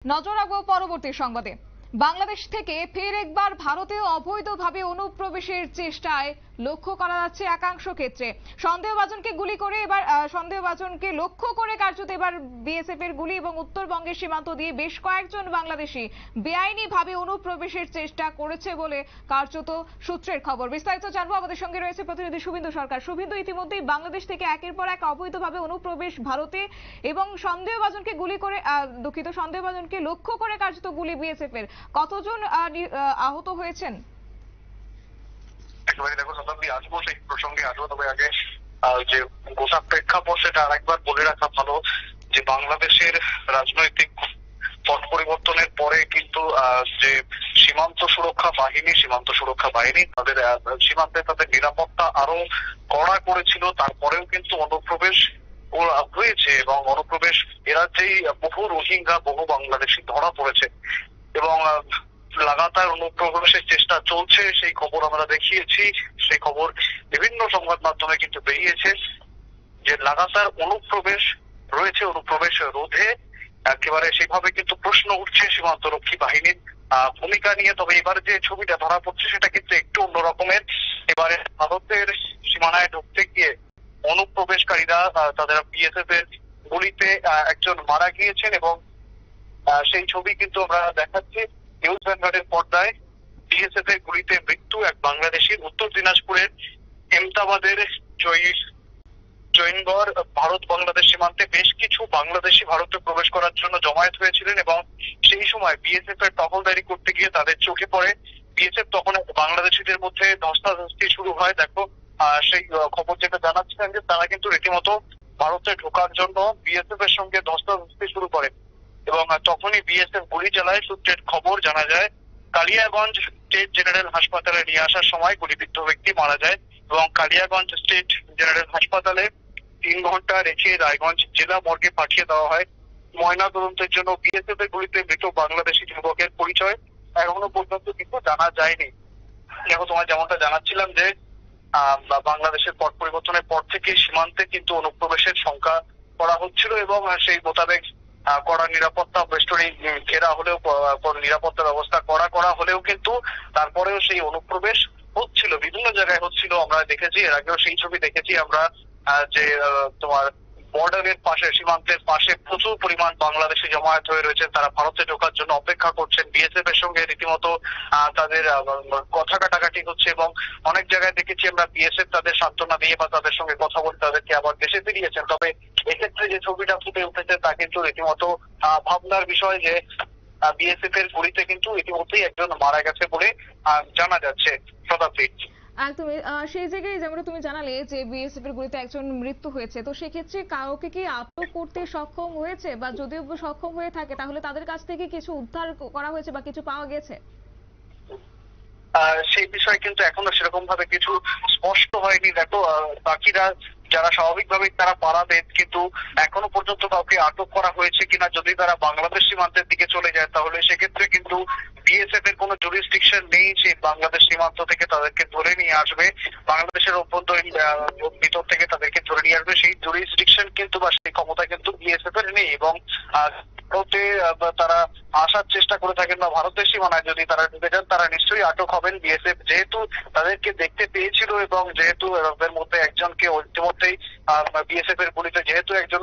নজর রাখবো পরবর্তী সংবাদে। বাংলাদেশ থেকে ফের একবার ভারতে অবৈধভাবে অনুপ্রবেশের চেষ্টায় লক্ষ্য করা যাচ্ছে একাংশ ক্ষেত্রে। সন্দেহভাজনকে গুলি করে এবার সন্দেহভাজনকে লক্ষ্য করে কার্যত এবার বিএসএফ এর গুলি এবং উত্তরবঙ্গের সীমান্ত দিয়ে বেশ কয়েকজন বাংলাদেশি বেআইনিভাবে অনুপ্রবেশের চেষ্টা করেছে বলে কার্যত সূত্রের খবর। বিস্তারিত জানবো, আমাদের সঙ্গে রয়েছে প্রতিনিধি শুভেন্দু সরকার। শুভেন্দু, ইতিমধ্যেই বাংলাদেশ থেকে একের পর এক অবৈধভাবে অনুপ্রবেশ ভারতে এবং সন্দেহভাজনকে গুলি করে সন্দেহভাজনকে লক্ষ্য করে কার্যত গুলি বিএসএফ এর। কতজন আহত হয়েছেন? একেবারে দেখো শতাব্দী, আসবো সেই প্রসঙ্গে আসবো, তবে আগে যে গোটা প্রেক্ষাপট সেটা আরেকবার বলে রাখা ভালো যে বাংলাদেশের রাজনৈতিক পট পরিবর্তনের পরে কিন্তু যে সীমান্ত সুরক্ষা বাহিনী তাদের সীমান্তে তাদের নিরাপত্তা আরো কড়া করেছিল। তারপরেও কিন্তু অনুপ্রবেশ হয়েছে এবং অনুপ্রবেশ এরাজ্যেই বহু রোহিঙ্গা বহু বাংলাদেশি ধরা পড়েছে এবং লাগাতার অনুপ্রবেশের চেষ্টা চলছে। সেই খবর আমরা দেখিয়েছি, সেই খবর বিভিন্ন সংবাদ মাধ্যমে কিন্তু বেরিয়েছে যে লাগাতার অনুপ্রবেশ রয়েছে। অনুপ্রবেশ রোধে একেবারে সেভাবে কিন্তু প্রশ্ন উঠছে সীমান্তরক্ষী বাহিনীর ভূমিকা নিয়ে। তবে এবার যে ছবিটা ধরা পড়ছে সেটা কিন্তু একটু অন্য রকমের। এবারে ভারতের সীমানায় ঢুকতে গিয়ে অনুপ্রবেশকারীরা তাদের বিএসএফ এর গুলিতে একজন মারা গিয়েছেন এবং সেই ছবি কিন্তু আমরা দেখাচ্ছি নিউজ ভ্যানগার্ডের পর্দায়। বিএসএফ এর গুলিতে মৃত্যু এক বাংলাদেশির। উত্তর দিনাজপুরের এমতাবাদের জৈনগড় ভারত বাংলাদেশ সীমান্তে বেশ কিছু বাংলাদেশি ভারতে প্রবেশ করার জন্য জমায়েত হয়েছিলেন এবং সেই সময় বিএসএফ এর টহলদারি করতে গিয়ে তাদের চোখে পড়ে। বিএসএফ তখন বাংলাদেশিদের মধ্যে ধস্তাধস্তি শুরু হয়। দেখো সেই খবর যেটা জানাচ্ছিলেন যে তারা কিন্তু রীতিমতো ভারতে ঢোকার জন্য বিএসএফ এর সঙ্গে ধস্তাধস্তি শুরু করে এবং তখনই বিএসএফ গুলি চালায়। সূত্রের খবর জানা যায় কালিয়াগঞ্জ স্টেট জেনারেল হাসপাতালে নিয়ে আসার সময় গুলিবিদ্ধ ব্যক্তি মারা যায় এবং কালিয়াগঞ্জ স্টেট জেনারেল হাসপাতালে 3 ঘন্টা রেখে রায়গঞ্জ জেলা মর্গে পাঠিয়ে দেওয়া হয় ময়না তদন্তের জন্য। বিএসএফ এর গুলিতে মৃত বাংলাদেশি যুবকের পরিচয় এখনো পর্যন্ত কিন্তু জানা যায়নি। দেখো, তোমার যেমনটা জানাচ্ছিলাম যে বাংলাদেশের পট পরিবর্তনের পর থেকে সীমান্তে কিন্তু অনুপ্রবেশের সংখ্যা করা হচ্ছিল এবং সেই মোতাবেক কড়া নিরাপত্তা বেষ্টনী ঘেরা হলেও নিরাপত্তা ব্যবস্থা করা হলেও কিন্তু তারপরেও সেই অনুপ্রবেশ হচ্ছিল, বিভিন্ন জায়গায় হচ্ছিল। আমরা দেখেছি, এর আগেও সেই ছবি দেখেছি আমরা যে তোমার বর্ডারের পাশে সীমান্তের পাশে প্রচুর পরিমাণ বাংলাদেশি জমায়েত হয়ে রয়েছে। তারা ভারতে ঢোকার জন্য অপেক্ষা করছেন। বিএসএফ এর সঙ্গে রীতিমতো তাদের কথা কাটাকাটি হচ্ছে এবং অনেক জায়গায় দেখেছি আমরা বিএসএফ তাদের সান্ত্বনা দিয়ে বা তাদের সঙ্গে কথা বলে তাদেরকে আবার দেশে ফিরিয়েছেন। তবে এক্ষেত্রে যে ছবিটা ফুটে উঠেছে তা কিন্তু রীতিমতো ভাবনার বিষয় যে বিএসএফ এর গুলিতে কিন্তু ইতিমধ্যেই একজন মারা গেছে বলে জানা যাচ্ছে। শতাব্দী, একদমই সেই জায়গায় যেমন তুমি জানালে যে বিএসএফ এর গুলিতে একজন মৃত্যু হয়েছে, তো সেক্ষেত্রে কাউকে কি আটক করতে সক্ষম হয়েছে বা যদিও সক্ষম হয়ে থাকে তাহলে তাদের কাছ থেকে কিছু উদ্ধার করা হয়েছে বা কিছু পাওয়া গেছে? সেই বিষয়ে কিন্তু এখনো সেরকম ভাবে কিছু স্পষ্ট হয়নি। দেখো, বাকিরা যারা স্বাভাবিকভাবে তারা পালাবেন, কিন্তু এখনো পর্যন্ত কাউকে আটক করা হয়েছে কিনা, যদি তারা বাংলাদেশ সীমান্তের দিকে চলে যায় তাহলে সেক্ষেত্রে কিন্তু বিএসএফ এর কোনো জুরিসডিকশন নেই যে বাংলাদেশ সীমান্ত থেকে তাদেরকে ধরে নিয়ে আসবে, বাংলাদেশের অভ্যন্তরীণ ভিতর থেকে তাদেরকে ধরে নিয়ে আসবে। সেই জুরিসডিকশন কিন্তু বা সেই ক্ষমতা কিন্তু বিএসএফ এর নেই এবং ভারতে তারা আসার চেষ্টা করে থাকেন বা ভারতের সীমানায় যদি তারা ঢুকে যান তারা নিশ্চয়ই আটক হবেন। বিএসএফ যেহেতু তাদেরকে দেখতে পেয়েছিল এবং যেহেতু এদের মধ্যে একজনকে ইতিমধ্যেই বিএসএফ এর গুলিতে যেহেতু একজন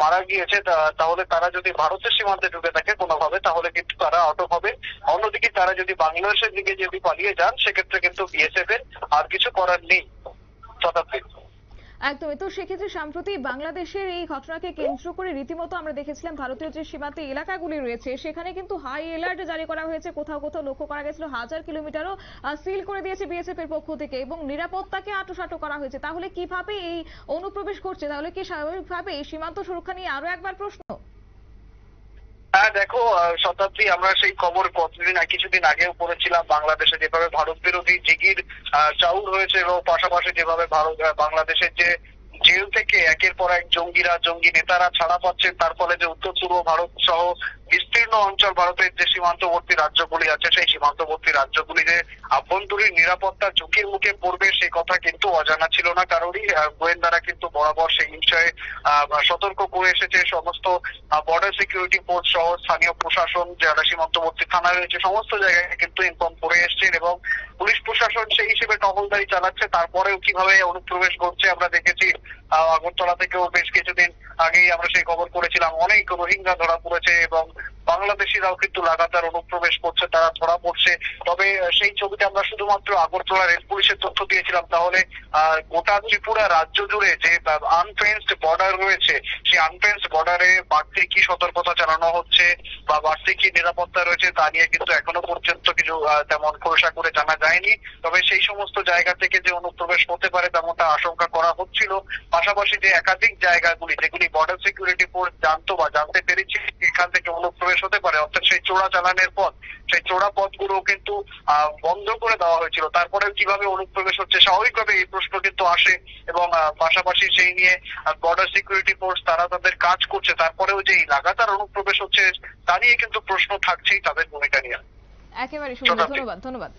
মারা গিয়েছে, তাহলে তারা যদি ভারতের সীমান্তে ঢুকে থাকে কোনোভাবে তাহলে কিন্তু তারা আটক হবে। অন্যদিকে তারা যদি বাংলাদেশের দিকে যদি পালিয়ে যান সেক্ষেত্রে কিন্তু বিএসএফ এর আর কিছু করার নেই। শতাব্দী, একদমই। তো সেক্ষেত্রে সম্প্রতি বাংলাদেশের এই ঘটনাকে কেন্দ্র করে রীতিমতো আমরা দেখেছিলাম ভারতীয় যে সীমান্ত এলাকাগুলি রয়েছে সেখানে কিন্তু হাই অ্যালার্ট জারি করা হয়েছে। কোথাও কোথাও লক্ষ্য করা গেছিল 1000 কিলোমিটারও সিল করে দিয়েছে বিএসএফ এর পক্ষ থেকে এবং নিরাপত্তাকে আঁটোসাঁটো করা হয়েছে। তাহলে কিভাবে এই অনুপ্রবেশ করছে? তাহলে কি স্বাভাবিকভাবে এই সীমান্ত সুরক্ষা নিয়ে আরো একবার প্রশ্ন? হ্যাঁ, দেখো শতাব্দী, আমরা সেই খবর কিছুদিন আগেও পড়েছিলাম। বাংলাদেশে যেভাবে ভারত বিরোধী জিগির চাউর হয়েছে এবং পাশাপাশি যেভাবে বাংলাদেশের যে জেল থেকে একের পর এক জঙ্গি নেতারা ছাড়া পাচ্ছেন, তার ফলে যে উত্তর পূর্ব ভারত সহ বিস্তীর্ণ অঞ্চল, ভারতের যে সীমান্তবর্তী রাজ্যগুলি আছে সেই সীমান্তবর্তী রাজ্যগুলি যে আভ্যন্তরীণ নিরাপত্তা ঝুঁকির মুখে পড়বে সেই কথা কিন্তু অজানা ছিল না কারোরই। গোয়েন্দারা কিন্তু বরাবর সেই বিষয়ে সতর্ক করে এসেছে। সমস্ত বর্ডার সিকিউরিটি ফোর্স সহ স্থানীয় প্রশাসন, যারা সীমান্তবর্তী থানা রয়েছে, সমস্ত জায়গায় কিন্তু ইনফর্ম করে এসছেন এবং পুলিশ প্রশাসন সেই হিসেবে টহলদারি চালাচ্ছে। তারপরেও কিভাবে অনুপ্রবেশ করছে আমরা দেখেছি। আগরতলা থেকেও বেশ কিছুদিন আগেই আমরা সেই খবর করেছিলাম, অনেক রোহিঙ্গা ধরা পড়েছে এবং বাংলাদেশিরাও কিন্তু লাগাতার অনুপ্রবেশ করছে, তারা ধরা পড়ছে। তবে সেই ছবিতে আমরা শুধুমাত্র আগরতলা রেল পুলিশের তথ্য দিয়েছিলাম, তাহলে গোটা ত্রিপুরা রাজ্য জুড়ে যে আনফেন্সড বর্ডার রয়েছে সেই আনফেন্সড বর্ডারে বাড়তি কি সতর্কতা চালানো হচ্ছে বা বাড়তি কি নিরাপত্তা রয়েছে তা নিয়ে কিন্তু এখনো পর্যন্ত কিছু তেমন খোলসা করে জানা যায়নি। তবে সেই সমস্ত জায়গা থেকে যে অনুপ্রবেশ হতে পারে তেমনটা আশঙ্কা করা হচ্ছিল। পাশাপাশি যে একাধিক জায়গাগুলি যেগুলি বর্ডার সিকিউরিটি ফোর্স জানতো বা জানতে পেরেছি এখান থেকে অনুপ্রবেশ হতে পারে, অর্থাৎ সেই চোরা চালানের পথ, সেই চোরা পথগুলো কিন্তু বন্ধ করে দেওয়া হয়েছিল। তারপরে কিভাবে অনুপ্রবেশ হচ্ছে স্বাভাবিকভাবে এই প্রশ্ন কিন্তু আসে এবং পাশাপাশি সেই নিয়ে বর্ডার সিকিউরিটি ফোর্স তারা তাদের কাজ করছে, তারপরেও যে লাগাতার অনুপ্রবেশ হচ্ছে তা নিয়ে কিন্তু প্রশ্ন থাকছেই তাদের ভূমিকা নিয়ে। একেবারে সুন্দর, ধন্যবাদ।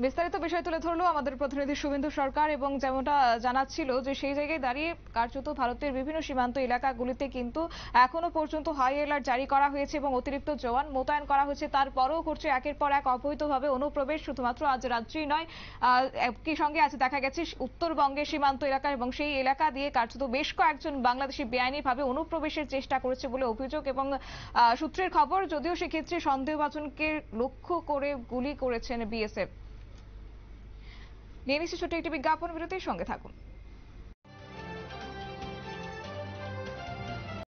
বিস্তারিত বিষয় তুলে ধরলো আমাদের প্রতিনিধি শুভেন্দু সরকার এবং যেমনটা জানাচ্ছিল যে সেই জায়গায় দাঁড়িয়ে কার্যত ভারতের বিভিন্ন সীমান্ত এলাকাগুলিতে কিন্তু এখনো পর্যন্ত হাই অ্যালার্ট জারি করা হয়েছে এবং অতিরিক্ত জওয়ান মোতায়েন করা হয়েছে। তারপরেও করছে একের পর এক অবৈধভাবে অনুপ্রবেশ, শুধুমাত্র আজ রাজ্যেই নয়, একই সঙ্গে আছে দেখা গেছে উত্তরবঙ্গের সীমান্ত এলাকা এবং সেই এলাকা দিয়ে কার্যত বেশ কয়েকজন বাংলাদেশি বেআইনিভাবে অনুপ্রবেশের চেষ্টা করেছে বলে অভিযোগ এবং সূত্রের খবর। যদিও সেক্ষেত্রে সন্দেহভাজনকে লক্ষ্য করে গুলি করেছেন বিএসএফ। নিয়ে নিচ্ছি ছোট্ট একটি বিজ্ঞাপন বিরতির সঙ্গে থাকুন।